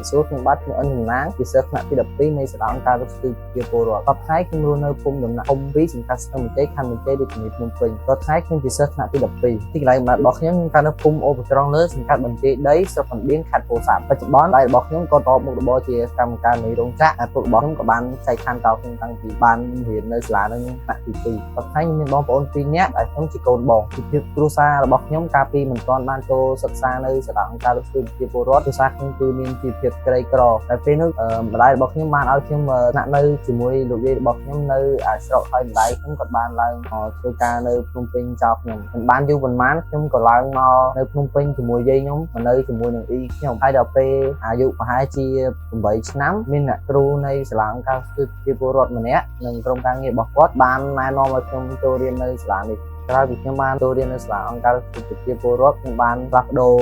សួរខ្ញុំបាទខ្ញុំអិនចំណាងពីសិស្សថ្នាក់ទី12នៃសាលាអង្គការរស់គឺជាពលរដ្ឋតបថ្ងៃខ្ញុំរស់នៅភូមិដំណាក់ភូមិ2សង្កាត់ស្ទឹងមន្ទីរខណ្ឌមន្ទីររាជធានីភ្នំពេញតបថ្ងៃខ្ញុំជាសិស្សថ្នាក់ទី12ទីកន្លែងកំណើតរបស់ខ្ញុំកើតនៅភូមិអូបត្រង់លើសង្កាត់បន្ទាយដីស្រុកកណ្ដៀងខេត្តពោធិ៍សាត់បច្ចុប្បន្នដៃរបស់ខ្ញុំក៏តបមុខរបរជាកម្មការនៃរោងចក្រហើយពុករបស់ខ្ញុំក៏បានចែកឋានតខ្ញុំតាំងពីបានរៀននៅសាលានឹងថ្នាក់ទី2តបថ្ងៃខ្ញុំមានបងប្អូន2នាក់ដែលខ្ញុំជាកូនបងពីភាពគ្រួសាររបស់ខ្ញុំកាលពីមិនទាន់បានចូលសិក្សានៅសាលាអង្គការរស់ជាពលរដ្ឋគ្រួសារខ្ញុំគឺមានជីវភាពក្រីក្រតែពេលនោះម្ដាយរបស់ខ្ញុំបានឲ្យខ្ញុំស្នាក់នៅជាមួយលោកយាយរបស់ខ្ញុំនៅឯស្រុកហើយម្ដាយខ្ញុំក៏បានឡើងធ្វើការនៅភ្នំពេញចោលខ្ញុំមិនបានយូរប៉ុន្មានខ្ញុំក៏ឡើងមកនៅភ្នំពេញជាមួយយាយខ្ញុំមកនៅជាមួយនឹងអ៊ីខ្ញុំហើយដល់ពេលអាយុប្រហែលជា8ឆ្នាំមានអ្នកគ្រូនៃសាលាអង្គការជាពលរដ្ឋម្នាក់និងក្រុមការងាររបស់គាត់បានណែនាំឲ្យខ្ញុំចូលរៀននៅសាលានេះក្រោយពីខ្ញុំបានចូលរៀននៅសាលាអង្គការជាពលរដ្ឋខ្ញុំបានផ្លាស់ប្ដូរ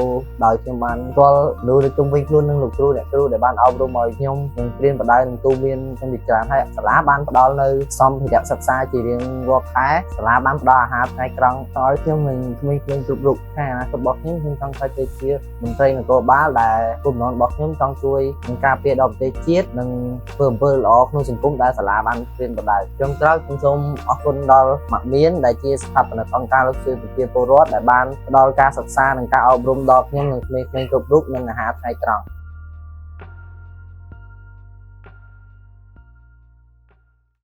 ដោយខ្ញុំបានស្គាល់លោកជុំវិញខ្លួននឹងលោកគ្រូអ្នកគ្រូដែលបានអប់រំឲ្យខ្ញុំនឹងព្រៀនបដៅនឹងទូមានខ្ញុំជាច្រើនហើយសាលាបានផ្ដល់នៅសម្ភារៈសិក្សាជារៀងរាល់ខែសាលាបានផ្ដល់អាហារថ្ងៃត្រង់ឲ្យខ្ញុំនិងក្មេងៗគ្រប់រូបថ្ងៃអនាគតរបស់ខ្ញុំចង់ទៅជាមន្ត្រីនគរបាលដែលគោលបំណងរបស់ខ្ញុំចង់ជួយនឹងការពារដល់ប្រទេសជាតិនិងធ្វើអំពើល្អក្នុងសង្គមដែលសាលាបានព្រៀនបដៅចុងក្រោយខ្ញុំសូមអរគុណដល់ម៉ាក់មានដែលជាស្ថាបនិកអង្គការលោកជួយប្រជាពលរដ្ឋដែលបានផ្ដល់ការសិក្សានិងការអប់រំដល់ខ្ញុំនិងក្មេងៗគ្រប់រូបនិងអាហារថ្ងៃត្រង់